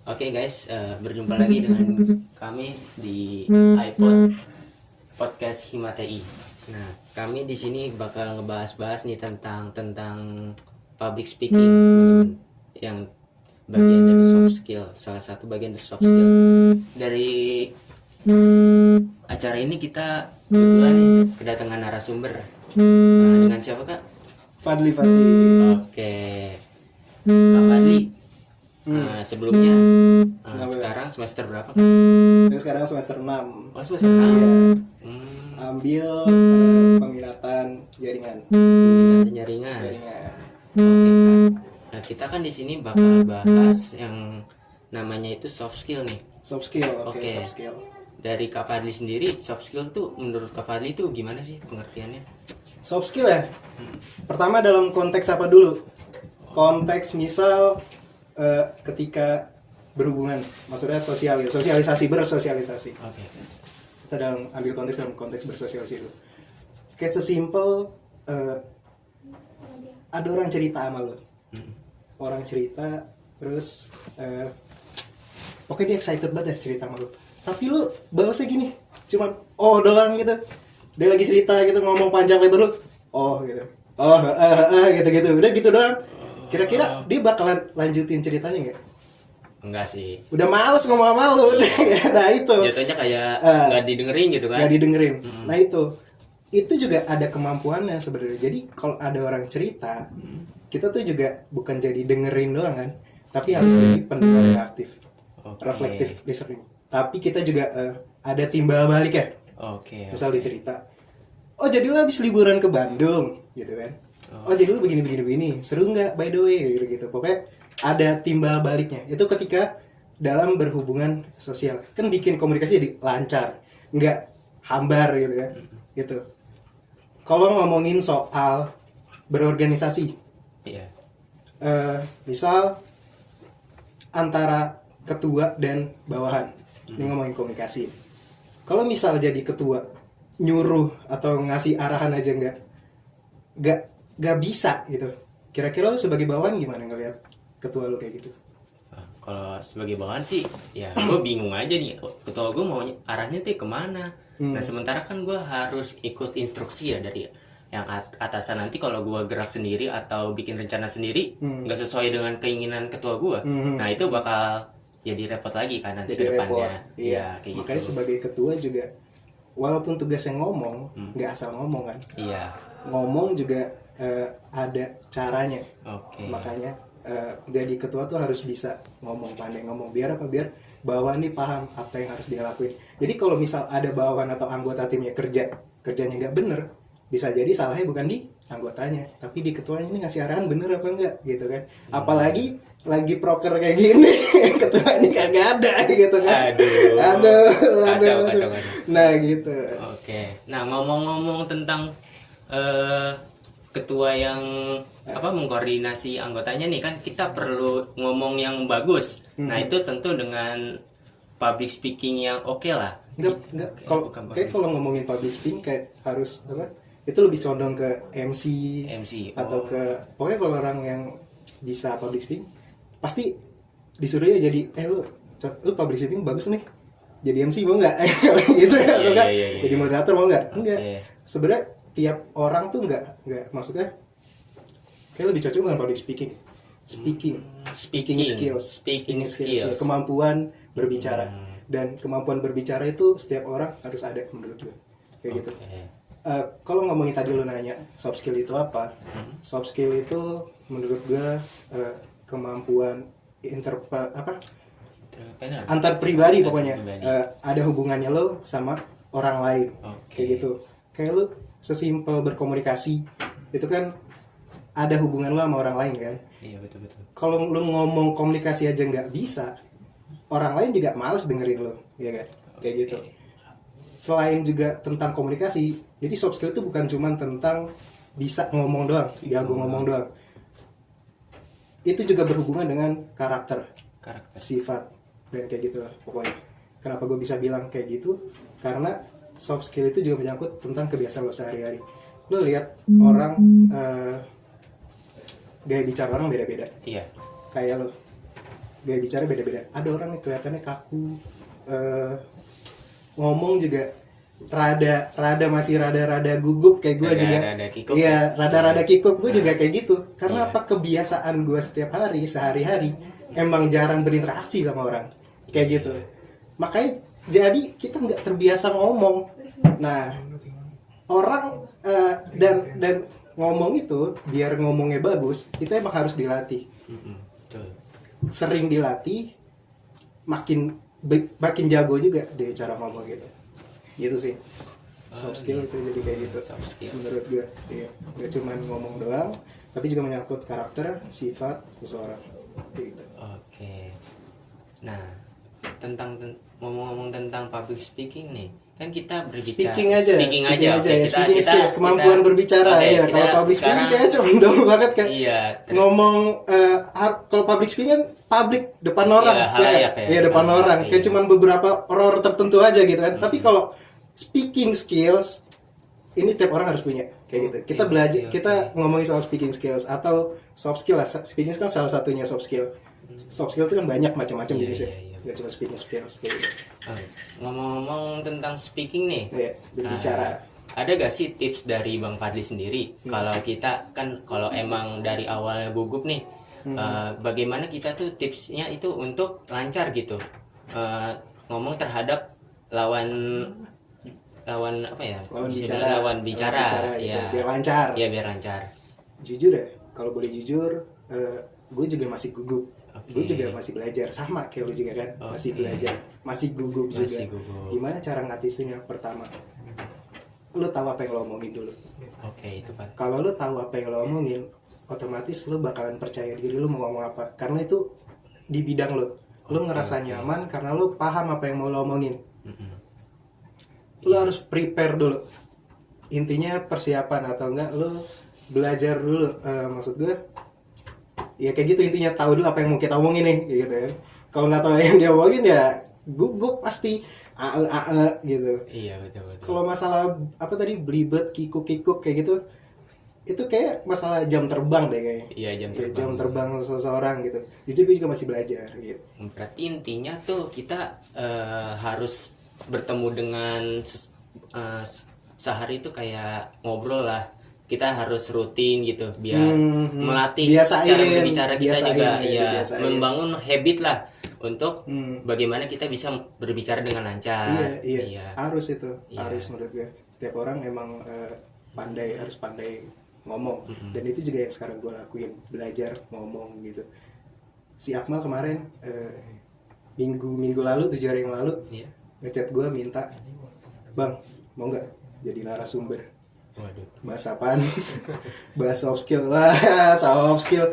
Oke guys, berjumpa lagi dengan kami di iPod Podcast Himatei. Nah, kami di sini bakal ngebahas-bahas nih tentang public speaking, teman-teman. Yang bagian dari soft skill, salah satu bagian dari soft skill. Dari acara ini kita kebetulan nih kedatangan narasumber. Nah, dengan siapa Kak? Fadli. Oke, Kak Fadli. Sebelumnya sekarang semester berapa Kak? Saya sekarang semester 6. Oh, semester 6. Ambil peminatan jaringan. Jaringan. Jaringan. Oke Kak. Nah, kita kan di sini bakal bahas yang namanya itu soft skill nih. Soft skill, oke. Oke. Soft skill. Dari Kak Fadli sendiri, soft skill tuh menurut Kak Fadli tuh gimana sih pengertiannya? Soft skill ya. Pertama dalam konteks apa dulu? Konteks misal ketika berhubungan, maksudnya sosialisasi, bersosialisasi. Oke. Kita ambil dalam konteks bersosialisasi dulu. Kayak sesimpel ada orang cerita sama lo. Orang cerita terus oke dia excited banget ya cerita sama lo. Tapi lu balasnya gini, cuman oh doang gitu. Dia lagi cerita gitu ngomong panjang lebar lu. Oh gitu. Oh gitu-gitu. Udah gitu doang. Kira-kira dia bakalan lanjutin ceritanya nggak? Enggak sih. Udah males ngomong sama lu. Nah itu. Jatuhnya kayak nggak didengerin gitu kan? Nggak didengerin. Nah itu juga ada kemampuannya sebenarnya. Jadi kalau ada orang cerita, kita tuh juga bukan jadi dengerin doang kan, tapi harus jadi pendengar yang aktif, reflektif listening. Tapi kita juga ada timbal balik ya. Oke. Misal dia cerita, oh jadi lu habis liburan ke Bandung gitu kan. Oh jadi lu begini seru nggak by the way gitu. Pokoknya ada timbal baliknya. Itu ketika dalam berhubungan sosial kan bikin komunikasi jadi lancar, nggak hambar gitu kan. Gitu. Kalau ngomongin soal berorganisasi, Iya. misal antara ketua dan bawahan, ini ngomongin komunikasi. Kalau misal jadi ketua nyuruh atau ngasih arahan aja nggak bisa gitu. Kira-kira lu sebagai bawahan gimana ngelihat ketua lu kayak gitu? Kalau sebagai bawahan sih, ya gue bingung aja nih. Ketua gue mau arahnya tuh kemana? Nah sementara kan gue harus ikut instruksi ya dari yang atasan. Nanti kalau gue gerak sendiri atau bikin rencana sendiri nggak sesuai dengan keinginan ketua gue, nah itu bakal jadi repot lagi kan nanti ke depannya. Iya. Kayak Makanya gitu. sebagai ketua juga, walaupun tugasnya ngomong, nggak asal ngomong kan. Iya. Ngomong juga ada caranya. Oke. Makanya jadi ketua tuh harus bisa ngomong, pandai ngomong. Biar apa? Biar bawahan nih paham apa yang harus dia lakuin. Jadi kalau misal ada bawahan atau anggota timnya kerjanya nggak bener, bisa jadi salahnya bukan di anggotanya, tapi di ketuanya ini ngasih arahan bener apa enggak gitu kan. Apalagi lagi proker kayak gini, ketuanya kagak ada gitu kan. Aduh. Kacau. Nah gitu. Oke. Nah ngomong-ngomong tentang ketua yang mengkoordinasi anggotanya nih, kan kita perlu ngomong yang bagus. Nah itu tentu dengan public speaking yang oke lah. Enggak kalau ngomongin public speaking kayak harus apa? Itu lebih condong ke MC. Atau ke pokoknya kalau orang yang bisa public speaking pasti disuruh ya jadi lu public speaking bagus nih. Jadi MC mau enggak? Kalau gitu atau kan jadi moderator mau enggak? Enggak. Sebenarnya tiap orang tuh enggak maksudnya kayak lebih cocok dengan public speaking. Speaking skills, kemampuan berbicara. Dan kemampuan berbicara itu setiap orang harus ada menurut gue. Kayak gitu. Kalau ngomongin tadi lu nanya soft skill itu apa? Soft skill itu menurut gue kemampuan antar pribadi pokoknya. Ada hubungannya lo sama orang lain. Kayak gitu. Kayak lu sesimpel berkomunikasi itu kan ada hubungan lo sama orang lain kan. Iya betul. Kalau lu ngomong komunikasi aja nggak bisa, orang lain juga males dengerin lo, ya kan? Kayak gitu. Selain juga tentang komunikasi, jadi soft skill itu bukan cuma tentang bisa ngomong doang, jago ngomong doang. Itu juga berhubungan dengan karakter. Sifat, dan kayak gitu lah pokoknya. Kenapa gue bisa bilang kayak gitu? Karena soft skill itu juga menyangkut tentang kebiasaan lo sehari-hari. Lo lihat orang gaya bicara orang beda-beda. Iya. Kayak lo gaya bicara beda-beda. Ada orang yang kelihatannya kaku, ngomong juga masih rada gugup kayak gue juga. Iya, rada kikuk. Gue juga kayak gitu. Karena apa, kebiasaan gue setiap hari sehari-hari emang jarang berinteraksi sama orang kayak gitu. Makanya jadi kita nggak terbiasa ngomong. Nah, orang dan ngomong itu biar ngomongnya bagus itu emang harus dilatih. Sering dilatih makin jago juga deh cara ngomong gitu sih. Soft skill itu jadi kayak gitu menurut gue. Iya, gak cuma ngomong doang tapi juga menyangkut karakter, sifat seseorang gitu. Oke. Nah, ngomong-ngomong tentang public speaking nih, kan kita berbicara speaking aja. Speaking skills, kemampuan berbicara. Okay, ya kalau public speaking kayak cuma dong banget kan. Iya. Ngomong kalau public speaking kan public depan orang, ya depan orang. Kayak cuma beberapa orang tertentu aja gitu kan. Tapi kalau speaking skills ini setiap orang harus punya kayak gitu. Kita belajar, kita ngomongin soal speaking skills atau soft skill lah. Speaking skills salah satunya soft skill. Soft skill itu kan banyak macam-macam jenisnya. Gak cuma speaking skills kayak gitu. Ngomong-ngomong tentang speaking nih, berbicara. Ada gak sih tips dari Bang Fadli sendiri? Kalau kita kan kalau emang dari awalnya gugup nih, bagaimana kita tuh tipsnya itu untuk lancar gitu, ngomong terhadap lawan apa ya? Lawan bicara ya. Biar lancar. Ya biar lancar. Jujur ya, kalau boleh jujur, gue juga masih gugup. Gue juga masih belajar, sama kayak lu juga kan. Masih belajar, masih gugup juga. Gimana cara ngatasinnya? Pertama, lu tahu apa yang lo omongin dulu. Itu kan. Kalau lu tahu apa yang lo omongin, otomatis lu bakalan percaya diri lu mau ngomong apa. Karena itu di bidang lu. Lu ngerasa nyaman karena lu paham apa yang mau lo omongin. Lu harus prepare dulu. Intinya persiapan atau enggak lu belajar dulu. Maksud gue ya kayak gitu, intinya tahu dulu apa yang mau kita omongin nih kayak gitu kan. Kalau nggak tahu yang dia omongin ya gugup pasti gitu. Iya betul. Kalau masalah apa tadi belibet kikuk kayak gitu, itu kayak masalah jam terbang deh kayaknya. Iya, jam terbang seseorang gitu. Jujur gue juga masih belajar gitu. Berarti intinya tuh kita harus bertemu dengan sehari itu kayak ngobrol lah. Kita harus rutin gitu biar melatih cara berbicara kita juga ya, membangun habit lah untuk bagaimana kita bisa berbicara dengan lancar. Iya. Harus itu. Harus menurut gue. Setiap orang emang harus pandai ngomong. Dan itu juga yang sekarang gue lakuin, belajar ngomong gitu. Si Akmal kemarin minggu lalu 7 hari yang lalu ngechat gue minta, "Bang, mau nggak jadi narasumber?" Waduh. Bahas apaan? Bahas soft skill. Wah, soft skill.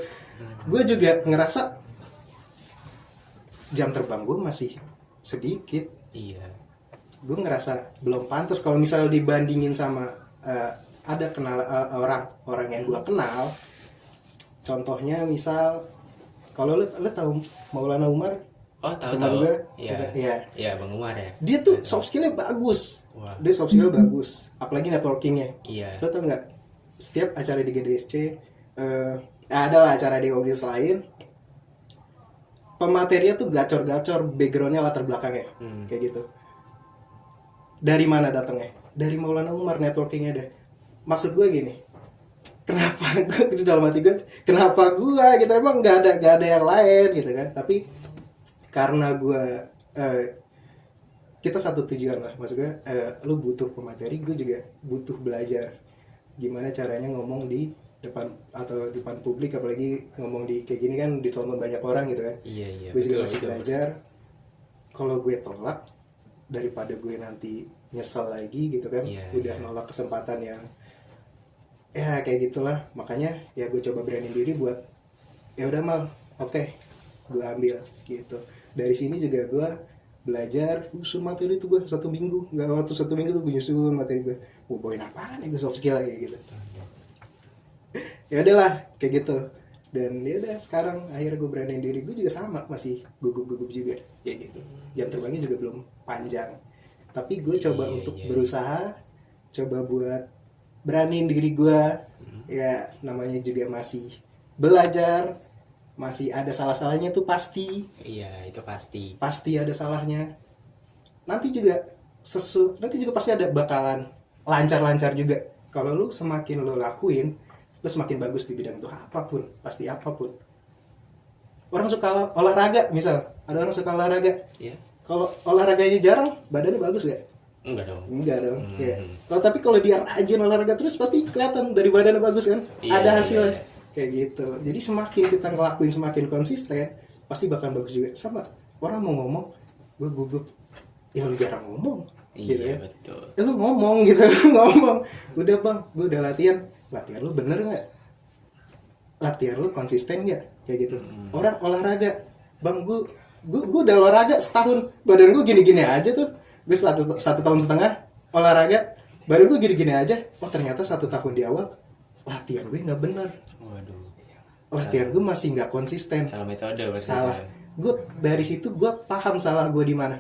Gue juga ngerasa jam terbang gue masih sedikit. Iya. Gue ngerasa belum pantas kalau misalnya dibandingin sama ada orang yang gue kenal. Contohnya misal kalau lu tahu Maulana Umar? Tahu. Iya, Bang Umar ya. Dia tuh soft skillnya bagus. Wah. Dia soft skillnya bagus, apalagi networkingnya. Iya. Lo tau nggak? Setiap acara di GDSC, adalah acara di audiens lain, pematerinya tuh gacor-gacor, backgroundnya latar belakangnya, kayak gitu. Dari mana datangnya? Dari Maulana Umar, networkingnya deh. Maksud gue gini, kenapa gue dalam hati gue, kenapa gue gitu, emang nggak ada yang lain gitu kan? Tapi karena gue kita satu tujuan lah, maksudnya lu butuh pemateri, gue juga butuh belajar gimana caranya ngomong di depan publik, apalagi ngomong di kayak gini kan ditonton banyak orang gitu kan. Iya. Gue juga masih belajar. Kalau gue tolak daripada gue nanti nyesel lagi gitu kan, udah nolak kesempatan yang ya kayak gitulah. Makanya ya gue coba berani diri buat ya udah Mal, oke, gue ambil gitu. Dari sini juga gue belajar nyusun materi tuh, gue 1 minggu, nggak waktu 1 minggu tuh gue nyusun materi gue. Mau bawain apaan nih, gue soft skill kayak gitu. Ya udahlah kayak gitu. Dan ya udah sekarang akhirnya gue beraniin diri. Gue juga sama, masih gugup juga kayak gitu. Jam terbangnya juga belum panjang. Tapi gue coba untuk berusaha, coba buat beraniin diri gue. Ya namanya juga masih belajar. masih ada salah-salahnya tuh pasti. Iya, itu pasti. Pasti ada salahnya. Nanti juga pasti ada bakalan lancar-lancar juga. Kalau lu semakin lu lakuin, lu semakin bagus di bidang itu apapun, pasti apapun. Orang suka olahraga, misal ada orang suka olahraga. Iya. Kalau olahraganya jarang, badannya bagus gak? Enggak dong. Enggak dong. Ya. Tapi kalau dia rajin olahraga terus pasti kelihatan dari badannya bagus kan? Iya, Ada hasilnya. iya. Kayak gitu. Jadi semakin kita ngelakuin semakin konsisten, pasti bakal bagus juga. Sama orang mau ngomong, gue gugup. Ya lu jarang ngomong. Iya, Gitu ya. betul. Lu ngomong gitu, lu ngomong. Udah bang, gue udah latihan. Latihan lu bener nggak? Latihan lu konsisten nggak? Kayak gitu. Orang olahraga, bang gue udah olahraga setahun, badan gue gini-gini aja tuh. Gue satu tahun setengah olahraga, badan gue gini-gini aja. Oh ternyata 1 tahun di awal latihan gue nggak bener. Waduh. Latihan gue masih nggak konsisten. Salah metode berarti. Salah. Gue dari situ gue paham salah gue di mana.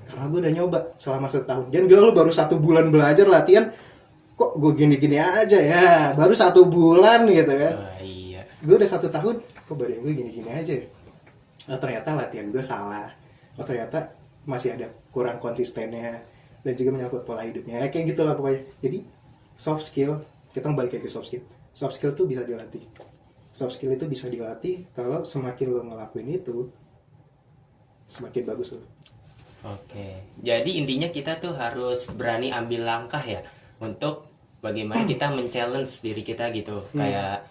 Karena gue udah nyoba selama 1 tahun. Jangan bilang lu baru 1 bulan belajar latihan, kok gue gini-gini aja ya. Baru 1 bulan gitu kan. Iya. Gue udah 1 tahun, kok badan gue gini-gini aja. Oh ternyata latihan gue salah. Oh ternyata masih ada kurang konsistennya. Dan juga menyangkut pola hidupnya. Kayak gitulah pokoknya. Jadi soft skill, kita balik lagi ke soft skill. Soft skill tuh bisa dilatih. Soft skill itu bisa dilatih kalau semakin lo ngelakuin itu, semakin bagus lo. Oke. Jadi intinya kita tuh harus berani ambil langkah ya untuk bagaimana kita men-challenge diri kita gitu. Kayak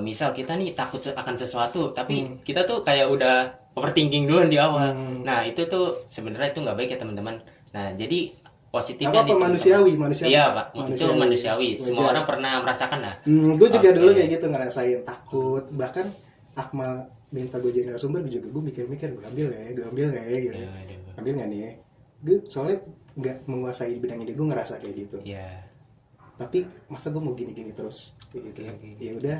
misal kita nih takut akan sesuatu, tapi kita tuh kayak udah overthinking duluan di awal. Nah, itu tuh sebenarnya itu nggak baik ya teman-teman. Nah, jadi positifnya Apa manusiawi. Iya, Pak. Itu manusiawi. Wajar. Semua orang pernah merasakan lah. Gue juga dulu kayak gitu ngerasain takut. Bahkan Akmal minta gue jadi narasumber juga gue mikir-mikir gue ambil nggak ya gitu. Ambil nggak nih ya? Gue soalnya nggak menguasai bidang ini, gue ngerasa kayak gitu. Iya. Tapi masa gue mau gini-gini terus kayak gitu. Oke. Ya udah,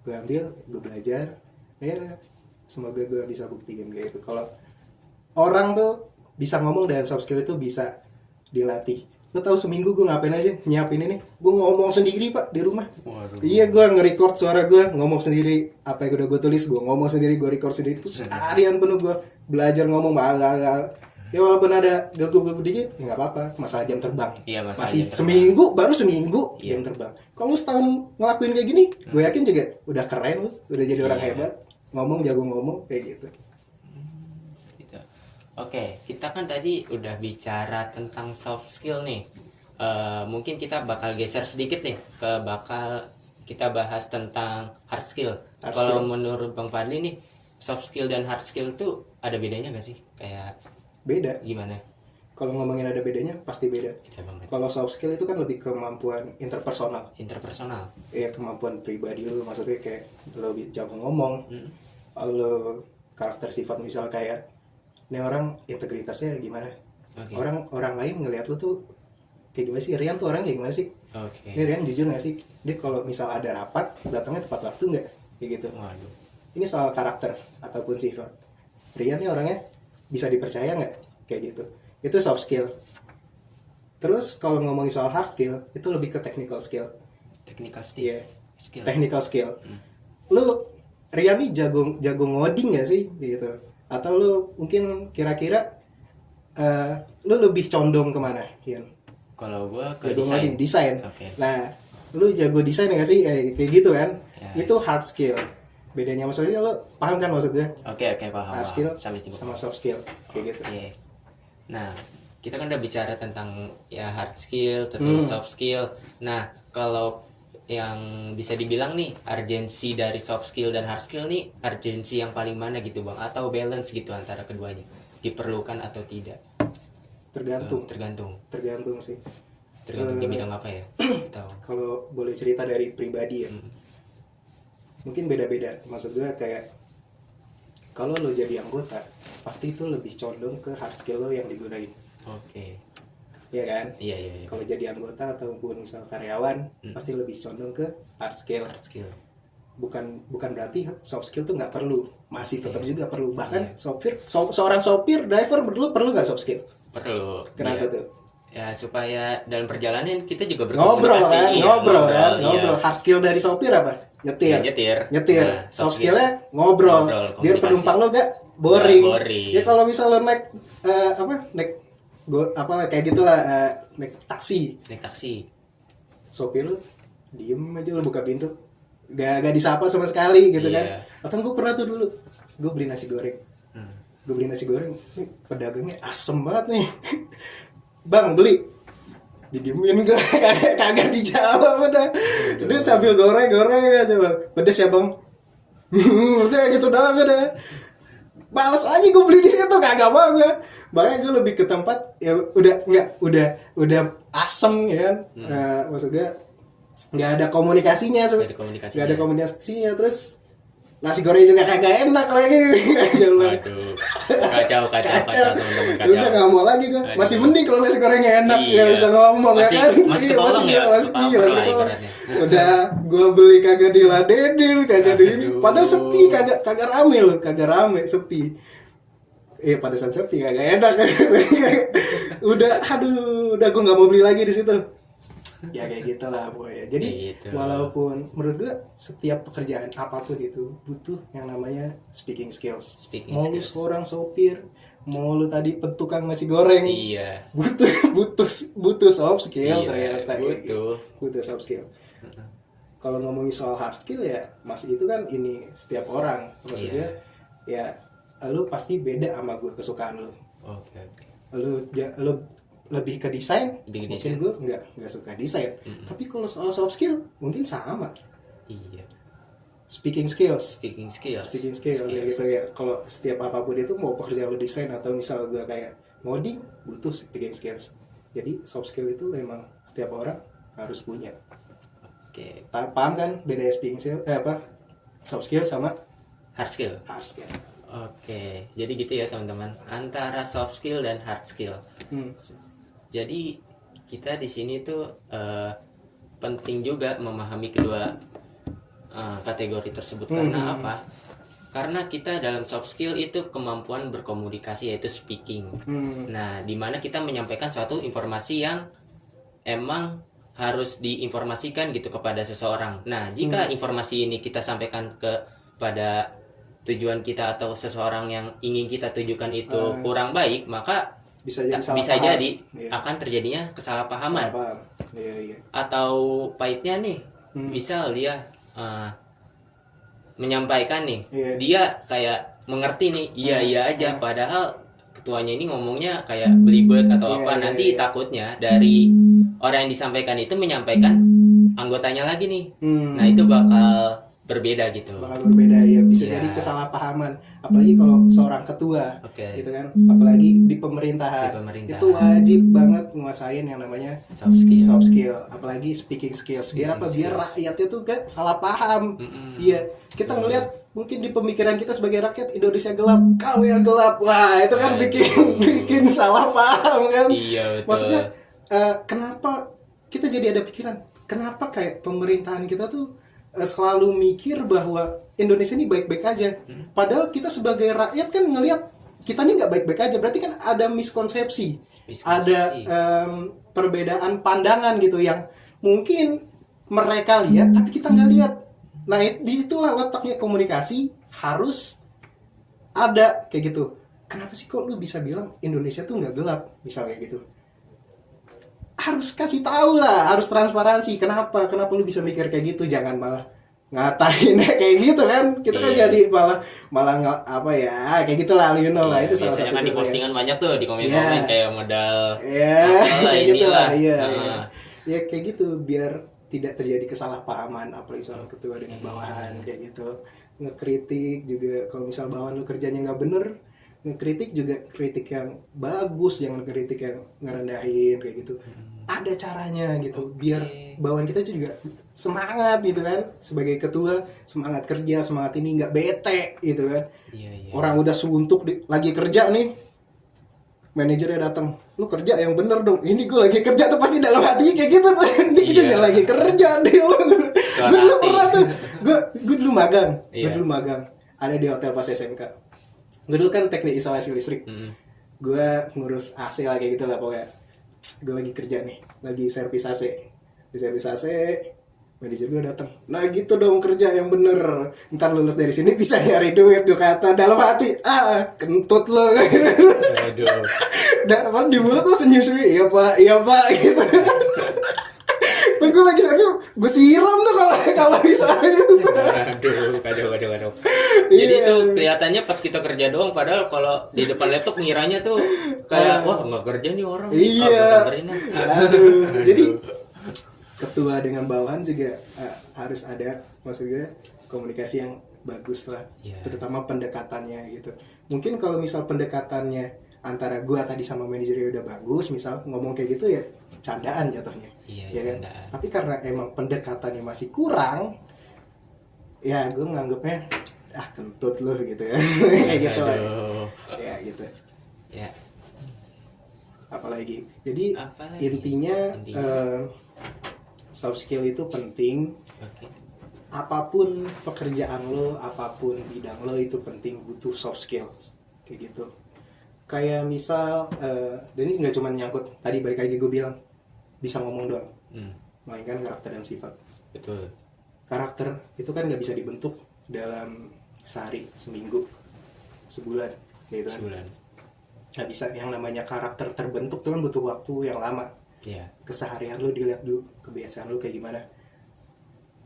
gue ambil, gue belajar. Ya semoga gue bisa buktiin kayak gitu. Kalau orang tuh bisa ngomong dan soft skill itu bisa dilatih. Lo tahu seminggu gue ngapain aja nyiapin ini? Gue ngomong sendiri pak di rumah. Waduh. Iya, gue nge-record suara gue, ngomong sendiri. Apa yang udah gue tulis, gue ngomong sendiri, gue record sendiri. Terus harian penuh gue belajar ngomong bagak. Ya walaupun ada gugup-gugup dikit, ya nggak apa-apa. Masalah jam terbang. Iya, masalah masih jam terbang. seminggu, baru seminggu Iya. jam terbang. Kalau setahun ngelakuin kayak gini, gue yakin juga udah keren lu, udah jadi orang Iya. hebat. Ngomong jago ngomong kayak gitu. Gitu. Oke, kita kan tadi udah bicara tentang soft skill nih. Mungkin kita bakal geser sedikit nih kita bahas tentang hard skill. Hard Kalau skill. menurut Bang Fadli nih, soft skill dan hard skill tuh ada bedanya nggak sih? Kayak Beda. gimana? Kalau ngomongin ada bedanya, pasti beda. Beda banget. Kalau soft skill itu kan lebih kemampuan interpersonal. Interpersonal. Ya kemampuan pribadi lu, maksudnya kayak lo jago ngomong, lo karakter sifat misal kayak ini orang integritasnya gimana, Oke. orang lain ngelihat lu tuh kayak gimana sih, Rian tuh orang kayak gimana sih, Oke. ini Rian jujur nggak sih, dia kalau misal ada rapat datangnya tepat waktu nggak, kayak gitu. Waduh. Ini soal karakter ataupun sifat. Rian nih orangnya bisa dipercaya nggak, kayak gitu. Itu soft skill. Terus kalau ngomongin soal hard skill, itu lebih ke technical skill. Technical Iya. skill. Technical skill. Lu Rian nih jago ngoding gak sih gitu? Atau lu mungkin kira-kira lu lebih condong kemana, Rian? Kalau gua ke Jago ngoding, desain. Oke. Nah, lu jago desain gak sih? Kayak gitu kan? Ya. Itu hard skill. Bedanya maksudnya lu paham kan maksud gue? Oke, paham. Hard skill Sampai sama soft skill kayak gitu. Oke. Nah, kita kan udah bicara tentang ya hard skill, terus soft skill. Nah, kalau yang bisa dibilang nih urgensi dari soft skill dan hard skill nih, urgensi yang paling mana gitu Bang, atau balance gitu antara keduanya, diperlukan atau tidak? Tergantung sih. Tergantung di bidang apa ya? Tahu. Kalau boleh cerita dari pribadi ya, mungkin beda-beda. Maksud gue kayak kalau lo jadi anggota, pasti itu lebih condong ke hard skill lo yang digunain, Oke. ya kan? Iya. Kalau jadi anggota ataupun misal karyawan, pasti lebih condong ke hard skill. Hard skill. Bukan berarti soft skill tuh nggak perlu, masih tetap juga perlu. Bahkan seorang sopir driver perlu nggak soft skill? Perlu. Kenapa Iya. tuh? Ya supaya dalam perjalanan kita juga ngobrol berkomunikasi. kan, Iya, ngobrol kan, iya. ngobrol. Hard skill dari sopir apa? Ya, Nyetir. Nah, Soft skillnya ngobrol. Biar komunikasi. penumpang lo gak boring. Nggak boring. Ya kalau misal lo naik kayak gitulah, naik taksi. Sopir lo diem aja, lo buka pintu. Gak disapa sama sekali gitu kan. Atau gue pernah tuh dulu, gue beli nasi goreng. Nih, pedagangnya asem banget nih. Bang, beli. Didiemin gue, kagak dijawab udah. Dia sambil goreng aja, Bang. Pedes ya, Bang? Udah gitu doang udah. Balas lagi gue beli di situ, kagak mau gue. Makanya gue lebih ke tempat ya udah asem ya kan. Maksudnya nggak ada komunikasinya. Nggak ada komunikasinya. Terus nasi goreng juga kagak enak lagi. Waduh, kacau teman-teman. Udah nggak mau lagi gue. Masih mending kalau nasi gorengnya enak, ya bisa ngomong ya kan. Masih ketolong ya. Masih ketolong. Udah gue beli kagak diladenin, kagak di ini. Padahal sepi, kagak rame loh, sepi. Pada saat sepi kagak enak kan. udah gue nggak mau beli lagi di situ. Ya kayak gitulah pokoknya. Jadi walaupun menurut gue setiap pekerjaan apapun itu butuh yang namanya speaking skills. Mau lu seorang sopir, mau lu tadi tukang nasi goreng, butuh soft skill ternyata. Butuh soft skill. Kalau ngomongin soal hard skill ya masih itu kan ini setiap orang. Maksudnya ya lu pasti beda sama gue kesukaan lu. Lu lebih ke desain, mungkin gue nggak suka desain. Tapi kalau soal soft skill mungkin sama. Speaking skills ya gitu ya. Kalau setiap apapun itu mau pekerjaan lo desain atau misal gue kayak ngoding butuh speaking skills. Jadi soft skill itu memang setiap orang harus punya. Paham kan beda speaking skill soft skill sama hard skill. Jadi gitu ya teman-teman, antara soft skill dan hard skill. Jadi kita di sini tuh penting juga memahami kedua kategori tersebut. Karena apa? Karena kita dalam soft skill itu kemampuan berkomunikasi, yaitu speaking. Nah, dimana kita menyampaikan suatu informasi yang emang harus diinformasikan gitu kepada seseorang. Nah, jika informasi ini kita sampaikan kepada tujuan kita atau seseorang yang ingin kita tujukan itu kurang baik, maka bisa jadi akan terjadinya kesalahpahaman. Atau pahitnya nih, misal dia menyampaikan nih, dia kayak mengerti nih, iya aja, padahal ketuanya ini ngomongnya kayak belibet atau nanti takutnya dari orang yang disampaikan itu menyampaikan anggotanya lagi nih. Nah, itu bakal berbeda gitu. Ya, bisa jadi kesalahpahaman. Apalagi kalau seorang ketua, gitu kan. Apalagi di pemerintahan. Itu wajib banget nguasain yang namanya soft skill. Apalagi speaking skills. Biar rakyatnya tuh gak salah paham. Iya. Kita ngelihat mungkin di pemikiran kita sebagai rakyat Indonesia gelap, kau yang gelap. Wah, itu kan bikin salah paham kan. Iya, betul. Maksudnya kenapa kita jadi ada pikiran? Kenapa kayak pemerintahan kita tuh selalu mikir bahwa Indonesia ini baik-baik aja. Padahal kita sebagai rakyat kan ngelihat kita ini nggak baik-baik aja. Berarti kan ada miskonsepsi. Ada perbedaan pandangan gitu yang mungkin mereka lihat tapi kita nggak lihat. Nah, disitulah letaknya komunikasi harus ada kayak gitu. Kenapa sih kok lu bisa bilang Indonesia tuh nggak gelap, misalnya gitu? Harus kasih tahu lah, harus transparansi. Kenapa lu bisa mikir kayak gitu? Jangan malah ngatain kayak gitu kan. Kita kan jadi malah kayak gitulah, you know lah. Itu salah satu kan di postingan banyak tuh di komen kayak modal kayak gitulah. Ya kayak gitu biar tidak terjadi kesalahpahaman apalagi soal ketua dengan bawahan kayak gitu. Ngekritik juga kalau misal bawahan lu kerjanya nggak bener, ngekritik juga kritik yang bagus, jangan kritik yang ngerendahin kayak gitu. Ada caranya gitu biar bawahan kita juga semangat gitu kan, sebagai ketua semangat kerja, semangat ini, nggak bete gitu kan. Orang udah suntuk lagi kerja nih, manajernya datang, lu kerja yang bener dong, ini gue lagi kerja tuh pasti dalam hatinya kayak gitu tuh. Ini juga lagi kerja deh. Gue dulu pernah tuh, gue dulu magang ada di hotel pas SMK. Gue dulu kan teknik instalasi listrik. Gue ngurus AC lah kayak gitu lah pokoknya. gue lagi kerja nih, lagi servis AC, di servis AC, manajer gue datang, nah gitu dong kerja yang bener, ntar lulus dari sini bisa nyari duit. Gue kata dalam hati, kentut lo. Aduh. Padahal di mulut tuh senyum-senyum, iya pak gitu. Tuh gue lagi servis, gue siram tuh kalau misalnya gitu tuh. Aduh. Jadi itu kelihatannya pas kita kerja doang, padahal kalau di depan laptop ngiranya tuh kayak wah nggak kerja nih orang. Iya. Aduh. Jadi ketua dengan bawahan juga harus ada, maksudnya komunikasi yang bagus lah, terutama pendekatannya gitu. Mungkin kalau misal pendekatannya antara gua tadi sama manajernya udah bagus, misal ngomong kayak gitu ya candaan jatuhnya, ya kan? Tapi karena emang pendekatannya masih kurang, ya gue nganggepnya kentut lo gitu ya. Kayak gitu lah ya gitu ya. Apalagi jadi intinya soft skill itu penting. Apapun pekerjaan lo, apapun bidang lo, itu penting, butuh soft skill kayak gitu. Kayak misal dan ini nggak cuma nyangkut tadi balik lagi gue bilang bisa ngomong doang, melainkan karakter dan sifat. Betul. Karakter itu kan nggak bisa dibentuk dalam sehari, seminggu, sebulan gitu kan. Nggak bisa. Yang namanya karakter terbentuk tuh kan butuh waktu yang lama. Keseharian lu dilihat dulu, kebiasaan lu kayak gimana.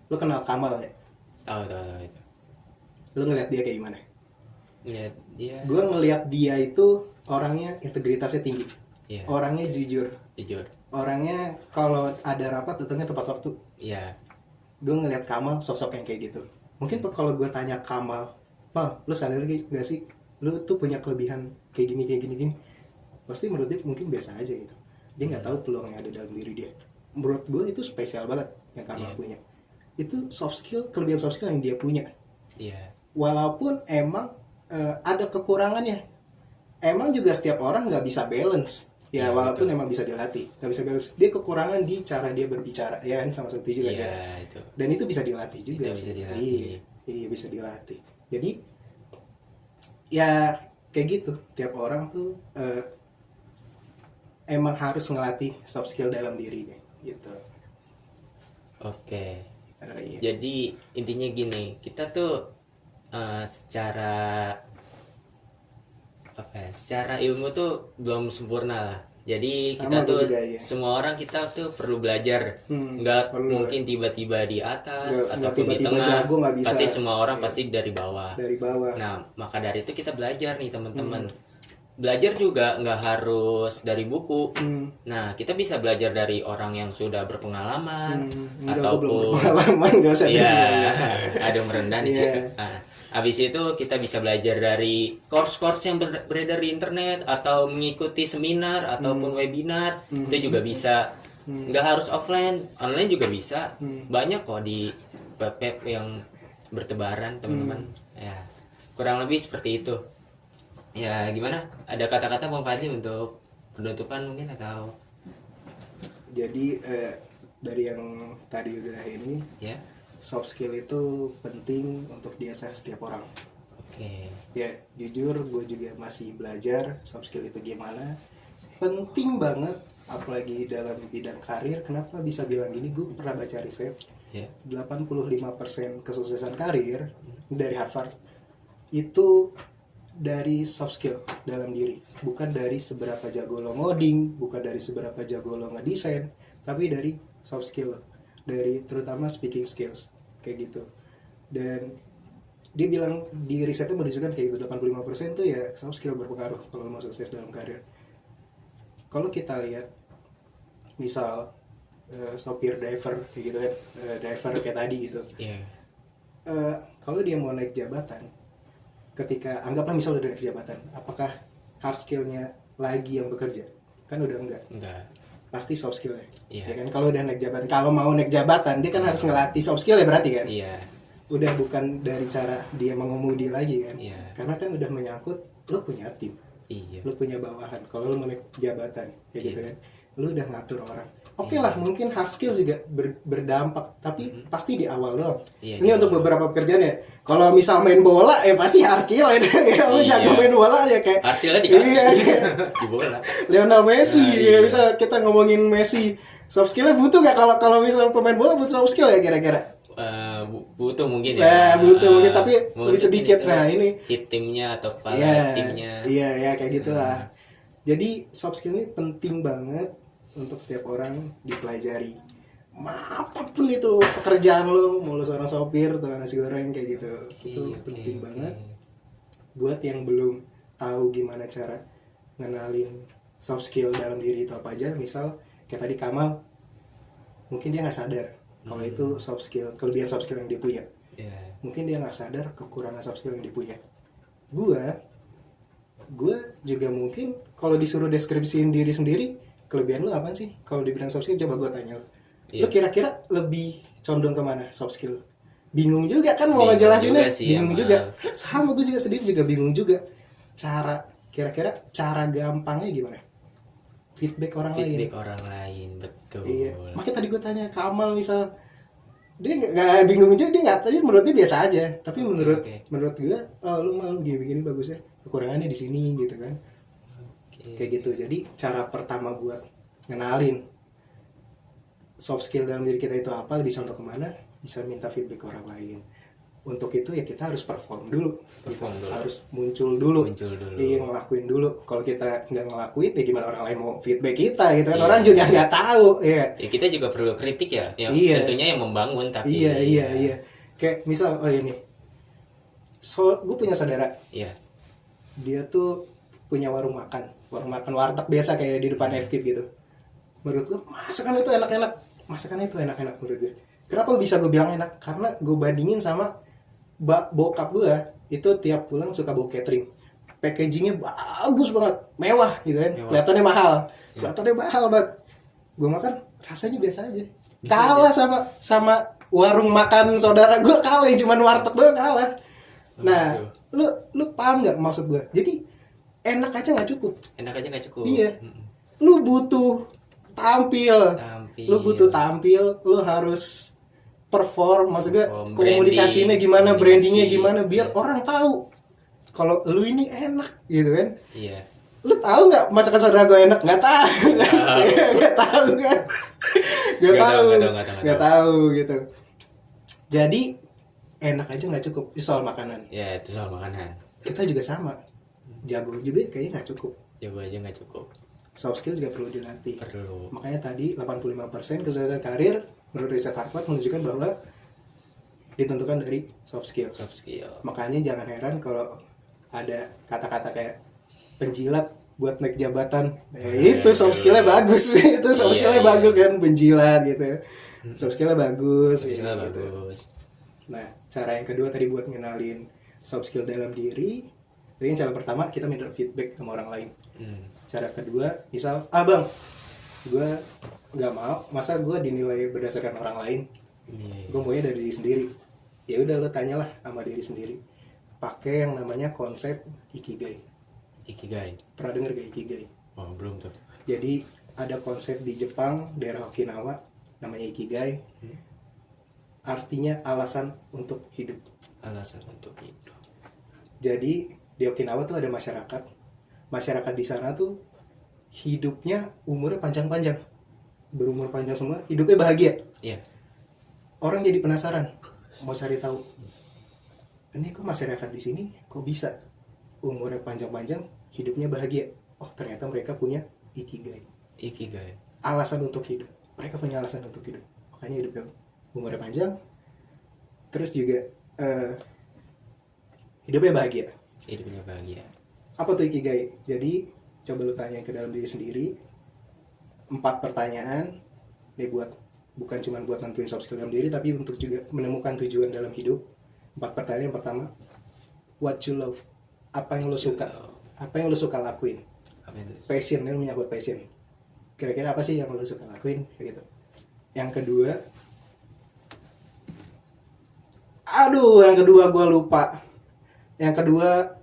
Lu kenal Kamal ya? Tahu itu. Lu ngeliat dia kayak gimana? Ngeliat dia. Gue ngeliat dia itu orangnya integritasnya tinggi. Orangnya jujur. Orangnya kalau ada rapat datangnya tepat waktu. Gue ngeliat Kamal sosok yang kayak gitu. Mungkin kalau gue tanya Kamal, Mal, lu sadar gak sih lu tuh punya kelebihan kayak gini, pasti menurut dia mungkin biasa aja gitu. Dia nggak tahu peluang yang ada dalam diri dia. Menurut gue itu spesial banget yang Kamal punya. Itu soft skill, kelebihan soft skill yang dia punya. Walaupun emang ada kekurangannya. Emang juga setiap orang nggak bisa balance. Ya walaupun betul. Emang bisa dilatih, nggak bisa balance. Dia kekurangan di cara dia berbicara, ya kan, sama seperti juga kan. Dan itu bisa dilatih juga. Iya bisa dilatih. Jadi ya kayak gitu. Tiap orang tuh emang harus ngelatih soft skill dalam dirinya, gitu. Oke. Jadi intinya gini, kita tuh secara ilmu tuh belum sempurna lah. Jadi sama kita tuh juga, semua orang kita tuh perlu belajar. Nggak mungkin tiba-tiba di atas ataupun di tengah. Jago, nggak bisa. Pasti semua orang pasti dari bawah. Nah, maka dari itu kita belajar nih teman-teman. Belajar juga nggak harus dari buku. Nah, kita bisa belajar dari orang yang sudah berpengalaman ataupun nggak usah ada merendah nih. Nah, habis itu kita bisa belajar dari course-course yang beredar di internet atau mengikuti seminar ataupun webinar. Itu juga bisa. Nggak harus offline, online juga bisa. Banyak kok di web yang bertebaran, teman-teman. Ya, kurang lebih seperti itu. Ya, gimana? Ada kata-kata Bang Fadli untuk penutupan mungkin atau? Jadi dari yang tadi udah ini, soft skill itu penting untuk diasah setiap orang. Ya, jujur gue juga masih belajar soft skill itu gimana. Penting banget, apalagi dalam bidang karir. Kenapa bisa bilang gini? Gue pernah baca riset. 85% kesuksesan karir dari Harvard itu dari soft skill dalam diri, bukan dari seberapa jago lo ngoding, bukan dari seberapa jago lo ngedesain, tapi dari soft skill lo, dari terutama speaking skills kayak gitu. Dan dia bilang di risetnya menunjukkan kayak gitu, 85% tuh ya soft skill berpengaruh kalau lo mau sukses dalam karir. Kalau kita lihat misal sopir driver kayak gitu kan, driver kayak tadi gitu, kalau dia mau naik jabatan, ketika anggaplah misal udah naik jabatan, apakah hard skillnya lagi yang bekerja? Kan udah enggak. Pasti soft skillnya. Ya kan, kalau udah naik jabatan, kalau mau naik jabatan dia kan harus ngelatih soft skill ya berarti kan. Udah bukan dari cara dia mengemudi lagi kan. Karena kan udah menyangkut lo punya tim, lo punya bawahan. Kalau lo mau naik jabatan, ya gitu kan. lu udah ngatur orang. Oke lah, mungkin hard skill juga berdampak, tapi pasti di awal doang. Ini untuk beberapa pekerjaan ya. Kalau misal main bola ya pasti hard skill ya. Lu jago main bola ya kayak hasilnya di bola. Lionel Messi ya, bisa kita ngomongin Messi. Soft skillnya butuh nggak kalau misal pemain bola butuh soft skill ya kira-kira? Butuh mungkin ya. Butuh mungkin tapi lebih sedikit. Nah ini hit timnya atau para timnya. Iya kayak gitulah. Jadi soft skill ini penting banget untuk setiap orang dipelajari. Apapun itu pekerjaan lo, mau lo seorang sopir, tukang nasi goreng kayak gitu, itu penting banget. Buat yang belum tahu gimana cara ngenalin soft skill dalam diri itu apa aja, misal kayak tadi Kamal, mungkin dia nggak sadar kalau itu soft skill, kelebihan soft skill yang dia punya. Mungkin dia nggak sadar kekurangan soft skill yang dia punya. Gue juga mungkin kalau disuruh deskripsiin diri sendiri, kelebihan lu apa sih? Kalau dibilang soft skill, coba gue tanya lu. Lu kira-kira lebih condong kemana soft skill? Bingung juga kan mau ngejelasinnya. Bingung juga. Sama gue juga sendiri juga bingung juga. Kira-kira cara gampangnya gimana? Feedback orang lain, betul. Iya. Makanya tadi gue tanya ke Amal misal, dia nggak bingung juga, dia nggak, tadi menurut dia biasa aja. Tapi menurut gue, lu malah begini bagusnya, kekurangannya di sini gitu kan. Kayak gitu. Jadi cara pertama buat ngenalin soft skill dalam diri kita itu apa, lebih contoh kemana, bisa minta feedback orang lain. Untuk itu ya kita harus perform dulu. Harus muncul dulu. Iya, ngelakuin dulu. Kalau kita nggak ngelakuin ya gimana orang lain mau feedback kita gitu kan. Orang juga nggak tahu ya. Kita juga perlu kritik ya, tentunya yang membangun tapi iya. Kayak misal ini, gue punya saudara. Dia tuh punya warung makan warteg biasa kayak di depan FKIP gitu. Menurut gue masakannya itu enak-enak menurut gue. Kenapa bisa gue bilang enak? Karena gue bandingin sama bokap gue, itu tiap pulang suka bawa catering. Packagingnya bagus banget, mewah gitu kan. Kelihatannya mahal banget. Gue makan rasanya biasa aja. Kalah sama warung makan saudara gue, kalah yang cuman warteg doang kalah. Nah, lu paham nggak maksud gue? Jadi enak aja nggak cukup. Iya. Lu butuh tampil. Lu butuh tampil. Lu harus perform. Maksudnya komunikasinya gimana, brandingnya gimana, biar orang tahu kalau lu ini enak gitu kan. Iya. Lu tahu nggak masakan saudara gue enak? Nggak tahu. Nggak tahu kan? Nggak tahu gitu. Jadi enak aja nggak cukup. Itu soal makanan. Ya, itu soal makanan. Kita juga sama. Jago juga kayaknya nggak cukup. Jago aja nggak cukup. Soft skill juga perlu dilatih. Makanya tadi 85% kesuksesan karir menurut riset Harvard menunjukkan bahwa ditentukan dari soft skill. Makanya jangan heran kalau ada kata-kata kayak penjilat buat naik jabatan. Itu soft skillnya bagus. Itu soft skillnya bagus kan, penjilat gitu. Soft skillnya bagus. Gitu. Nah, cara yang kedua tadi buat ngenalin soft skill dalam diri. Jadi cara pertama kita minta feedback sama orang lain. Cara kedua, misal, bang, gue nggak mau, masa gue dinilai berdasarkan orang lain. Gue maunya dari diri sendiri. Ya udah lo tanyalah sama diri sendiri. Pakai yang namanya konsep ikigai. Pernah denger gak ikigai? Oh, belum tuh. Jadi ada konsep di Jepang, daerah Okinawa, namanya ikigai. Artinya alasan untuk hidup. Jadi di Okinawa tuh ada masyarakat di sana tuh hidupnya umurnya panjang-panjang, berumur panjang semua, hidupnya bahagia. Orang jadi penasaran, mau cari tahu, ini kok masyarakat di sini kok bisa umurnya panjang-panjang, hidupnya bahagia. Oh, ternyata mereka punya ikigai. Alasan untuk hidup. Mereka punya alasan untuk hidup, makanya hidupnya umurnya panjang, terus juga hidupnya bahagia. Apa tuh ikigai? Jadi coba lu tanya ke dalam diri sendiri 4 pertanyaan. Ini bukan cuma buat nentuin soft skill dalam diri, tapi untuk juga menemukan tujuan dalam hidup. 4 pertanyaan. Yang pertama, what you love? Apa yang lu suka? Apa yang lu suka lakuin? Passion, ini menyangkut passion. Kira-kira apa sih yang lu suka lakuin? Kayak gitu. Yang kedua, yang kedua gue lupa. Yang kedua,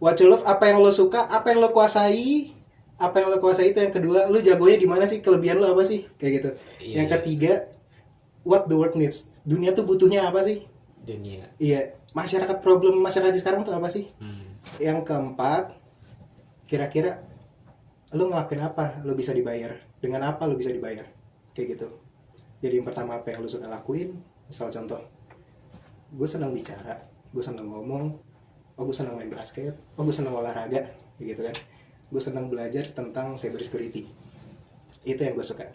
what you love, apa yang lo suka, apa yang lo kuasai, apa yang lo kuasai itu. Yang kedua, lu jagonya di mana sih, kelebihan lo apa sih, kayak gitu. Iya, Yang ketiga, what the world needs, dunia tuh butuhnya apa sih. dunia. Iya, problem masyarakat sekarang tuh apa sih. Yang keempat, kira-kira lu ngelakuin apa lu bisa dibayar, dengan apa lu bisa dibayar, kayak gitu. Jadi yang pertama, apa yang lu suka lakuin. Misal contoh, gue senang bicara, gue senang ngomong, gue senang main basket, gue senang olahraga, kayak gitu kan. Gue senang belajar tentang cyber security, itu yang gue suka.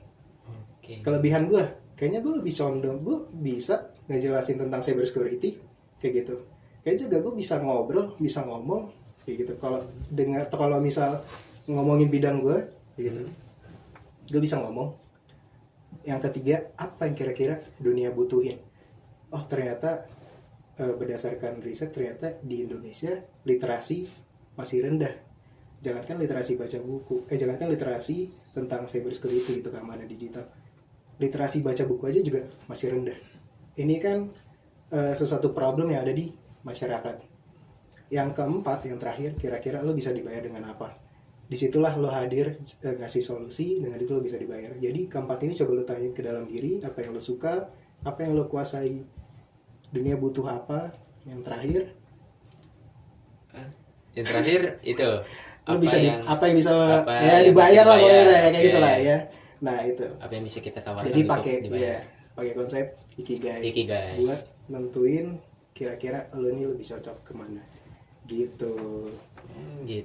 Kelebihan gue, kayaknya gue lebih condong, gue bisa ngejelasin tentang cyber security, kayak gitu. Kayaknya juga gue bisa ngobrol, bisa ngomong, kayak gitu. Kalau misal ngomongin bidang gue, kayak gitu, gue bisa ngomong. Yang ketiga, apa yang kira-kira dunia butuhin. Oh ternyata berdasarkan riset, ternyata di Indonesia literasi masih rendah. Jangankan literasi baca buku, jangankan literasi tentang cyber security itu, keamanan digital, literasi baca buku aja juga masih rendah. Ini kan sesuatu problem yang ada di masyarakat. Yang keempat, yang terakhir, kira-kira lo bisa dibayar dengan apa. Disitulah lo hadir, ngasih solusi, dengan itu lo bisa dibayar. Jadi keempat ini coba lo tanyain ke dalam diri, apa yang lo suka, apa yang lo kuasai, dunia butuh apa. Yang terakhir itu lo bisa apa yang bisa lo ya dibayar lah pokoknya ya, kayak gitulah ya. Nah itu apa yang bisa kita tawarkan. jadi pakai konsep ikigai buat nentuin kira-kira lo ini lebih cocok kemana gitu.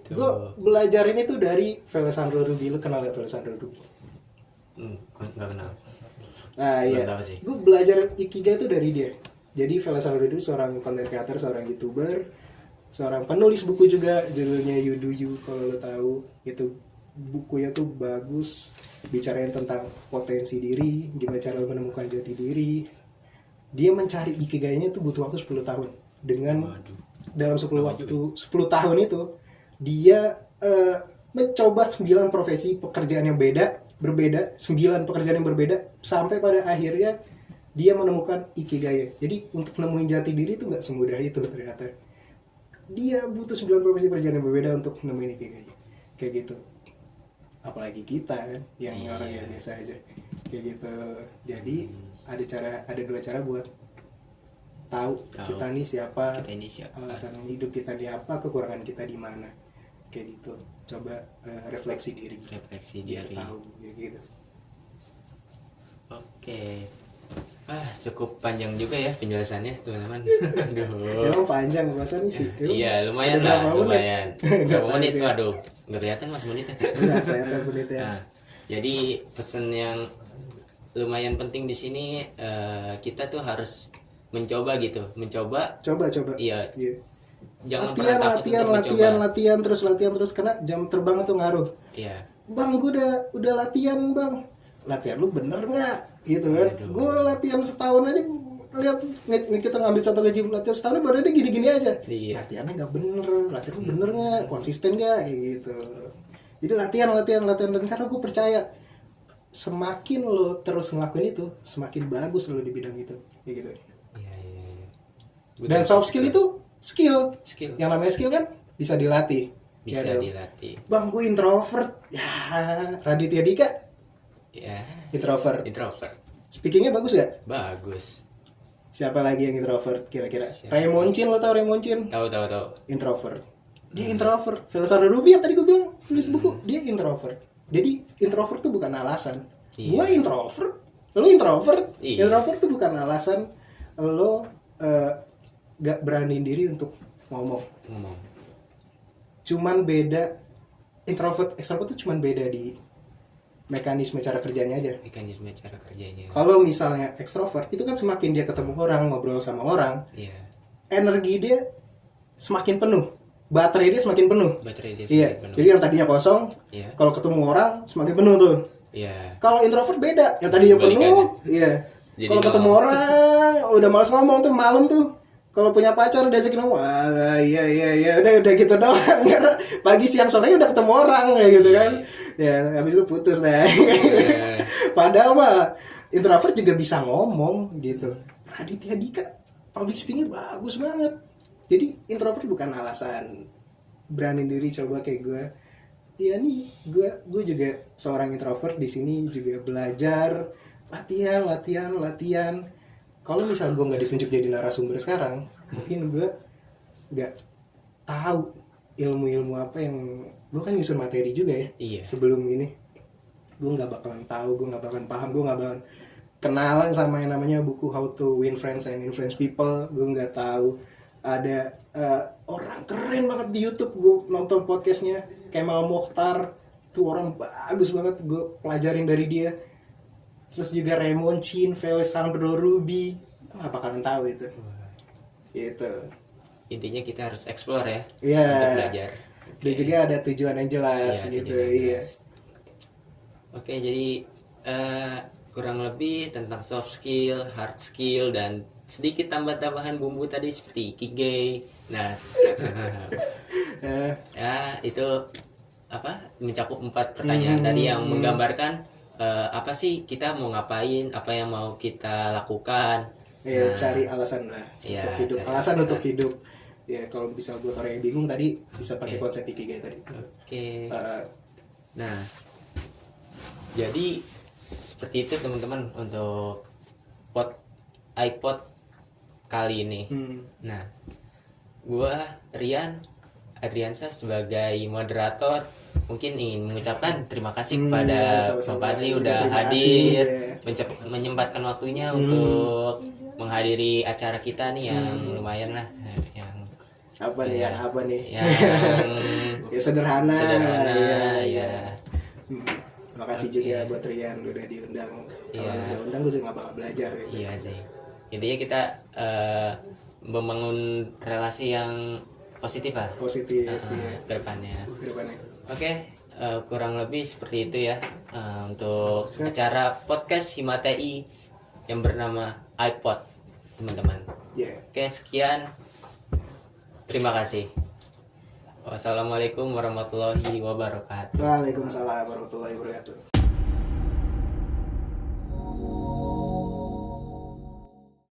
Gue belajar ini tuh dari Alessandro Rubi. Lu kenal gak Alessandro Rubi? Nggak kenal. Nah iya, gue belajar ikigai itu dari dia. Jadi Alessandro Rubi seorang content creator, seorang youtuber, seorang penulis buku juga, judulnya You Do You, kalau lo tahu. Itu bukunya tuh bagus, bicarain tentang potensi diri, gimana cara menemukan jati diri. Dia mencari ikigainya tuh butuh waktu 10 tahun. Dalam 10 tahun itu dia mencoba 9 profesi pekerjaan yang berbeda, 9 pekerjaan yang berbeda, sampai pada akhirnya dia menemukan ikigai. Jadi untuk nemuin jati diri itu nggak semudah itu ternyata. Dia butuh 9 profesi pekerjaan yang berbeda untuk nemuin ikigai, kayak gitu. Apalagi kita kan yang orang yang biasa aja, kayak gitu. Jadi ada 2 cara buat tahu kita nih siapa, alasan hidup kita di apa, kekurangan kita di mana, kayak gitu. Coba refleksi diri biar tahu, kayak gitu. Oke. Cukup panjang juga ya penjelasannya teman-teman. Emang panjang bahasannya sih. Iya lumayan lah, lumayan. Berapa menit? Waduh, nggak kelihatan mas menitnya. Nggak kelihatan menitnya. Nah, jadi pesan yang lumayan penting di sini, kita tuh harus mencoba. Coba. Iya. Jangan latihan terus, karena jam terbang itu ngaruh. Iya. Bang, gue udah latihan bang. Latihan lu bener nggak? Gitu kan? Gue latihan setahun aja, lihat kita ngambil contoh gaji latihan setahun badannya gini-gini aja. Iya. Latihannya nggak bener, latihan lu bener nggak? Konsisten nggak? Kayak gitu. Jadi latihan dan karena gue percaya semakin lo terus ngelakuin itu, semakin bagus lo di bidang itu, kayak gitu. Dan soft skill itu skill. Yang namanya skill kan bisa dilatih. Bang, gue introvert. Ya, Raditya Dika. Ya. Introvert. Speakingnya bagus gak? Bagus. Siapa lagi yang introvert kira-kira? Raymond Chin, lo tau Raymond Chin? Tahu. Introvert. Dia introvert. Alessandro Rubi yang tadi gue bilang tulis buku, dia introvert. Jadi introvert tuh bukan alasan. Gue introvert, lo introvert. Introvert tuh bukan alasan lo gak beraniin diri untuk ngomong. Cuman beda, introvert, extrovert tuh cuman beda di mekanisme cara kerjanya aja. Kalau misalnya extrovert itu kan semakin dia ketemu orang, ngobrol sama orang, energi dia semakin penuh, baterai dia semakin penuh. Jadi yang tadinya kosong, kalau ketemu orang semakin penuh tuh. Kalau introvert beda, yang tadinya penuh, kalau ketemu orang udah malas ngomong tuh malam tuh. Kalau punya pacar diajakin ngomong, udah gitu doang. Karena pagi siang sore udah ketemu orang kayak gitu kan. Ya, habis itu putus deh. Padahal mah introvert juga bisa ngomong gitu. Raditya Dika public speaking bagus banget. Jadi introvert bukan alasan. Berani diri coba kayak gue. iya nih gue juga seorang introvert di sini juga belajar latihan. Kalau misal gue nggak ditunjuk jadi narasumber sekarang, mungkin gue nggak tahu ilmu apa yang gue kan nyusun materi juga ya. Iya. Sebelum ini gue nggak bakalan tahu, gue nggak bakalan paham, gue nggak bakalan kenalan sama yang namanya buku How to Win Friends and Influence People. Gue nggak tahu ada orang keren banget di YouTube, gue nonton podcastnya Kemal Mokhtar, tuh orang bagus banget, gue pelajarin dari dia. Terus juga Raymond Chin, Alessandro Ruby, apa kalian tahu itu? Gitu. Intinya kita harus explore ya, Iya. untuk belajar. Dan juga ada tujuan yang jelas gitu. Iya. Oke, jadi kurang lebih tentang soft skill, hard skill, dan sedikit tambahan bumbu tadi seperti ikigai. Nah, ya itu mencakup 4 pertanyaan tadi yang menggambarkan apa sih kita mau ngapain, apa yang mau kita lakukan. Ya, cari alasan lah untuk hidup. Alasan untuk hidup. Ya, kalau bisa buat orang yang bingung tadi bisa pakai konsep ikigai tadi. Oke. Nah, jadi seperti itu teman-teman untuk iPod kali ini. Nah, gua Rian Adriansa sebagai moderator mungkin ingin mengucapkan terima kasih kepada Pak Fadli udah hadir, menyempatkan waktunya untuk menghadiri acara kita nih yang lumayan lah, yang ya sederhana ya. Terima kasih juga buat Rian udah diundang. Kalau nggak undang gue juga nggak bakal belajar gitu. Iya sih, intinya kita membangun relasi yang positif lah. Ke depannya. Oke, kurang lebih seperti itu ya untuk acara podcast Himatei yang bernama iPod, teman-teman. Oke, sekian. Terima kasih. Wassalamualaikum warahmatullahi wabarakatuh. Waalaikumsalam warahmatullahi wabarakatuh.